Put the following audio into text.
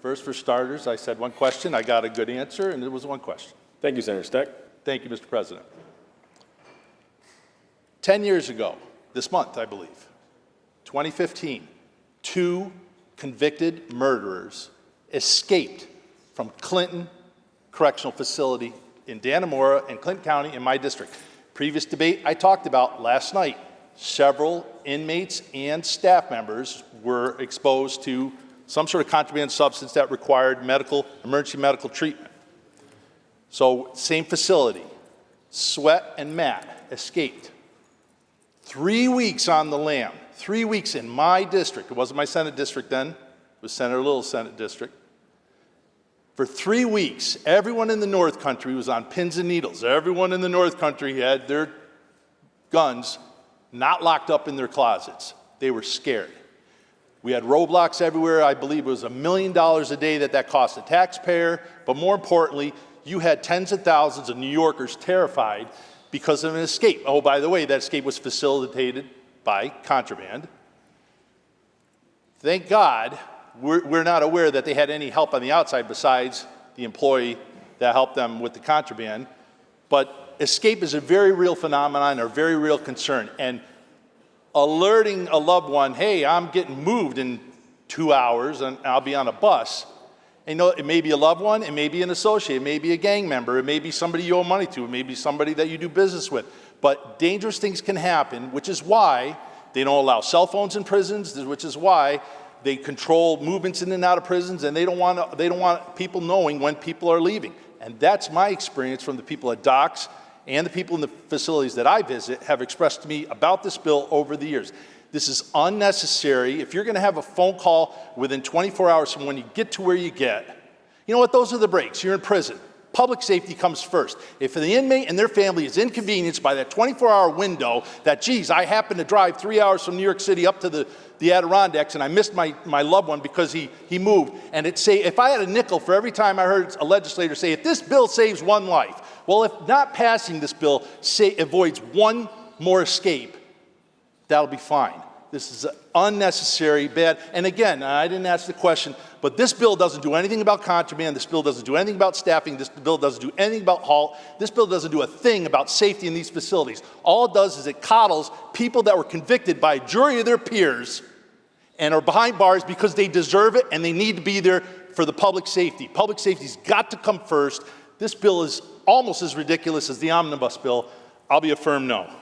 First, for starters, I said one question, I got a good answer, and it was one question. Thank you, Senator Stec. Thank you, Mr. President. 10 years ago, this month, I believe, 2015, 2 convicted murderers escaped from Clinton Correctional Facility in Dannemora and Clinton County in my district. Previous debate I talked about last night, several inmates and staff members were exposed to some sort of contraband substance that required emergency medical treatment. So same facility, Sweat and Matt escaped. 3 weeks on the lam, 3 weeks in my district. It wasn't my Senate district then, it was Senator Little's Senate district. For 3 weeks, everyone in the North Country was on pins and needles. Everyone in the North Country had their guns not locked up in their closets. They were scared. We had roadblocks everywhere. I believe it was $1 million a day that cost the taxpayer. But more importantly, you had tens of thousands of New Yorkers terrified because of an escape. Oh, by the way, that escape was facilitated by contraband. Thank God we're not aware that they had any help on the outside besides the employee that helped them with the contraband. But escape is a very real phenomenon, or a very real concern. And alerting a loved one, hey, I'm getting moved in 2 hours and I'll be on a bus. And it may be a loved one, it may be an associate, it may be a gang member, it may be somebody you owe money to, it may be somebody that you do business with. But dangerous things can happen, which is why they don't allow cell phones in prisons, which is why they control movements in and out of prisons, and they don't want people knowing when people are leaving. And that's my experience from the people at docks and the people in the facilities that I visit have expressed to me about this bill over the years. This is unnecessary. If you're going to have a phone call within 24 hours from when you get to where you get, you know what? Those are the breaks. You're in prison. Public safety comes first. If the inmate and their family is inconvenienced by that 24-hour window that, geez, I happen to drive 3 hours from New York City up to the Adirondacks and I missed my loved one because he moved, and if I had a nickel for every time I heard a legislator say, if this bill saves one life, well, if not passing this bill avoids one more escape, that'll be fine. This is unnecessary, bad. And again, I didn't ask the question, but this bill doesn't do anything about contraband. This bill doesn't do anything about staffing. This bill doesn't do anything about halt. This bill doesn't do a thing about safety in these facilities. All it does is it coddles people that were convicted by a jury of their peers and are behind bars because they deserve it and they need to be there for the public safety. Public safety's got to come first. This bill is almost as ridiculous as the omnibus bill. I'll be a firm no.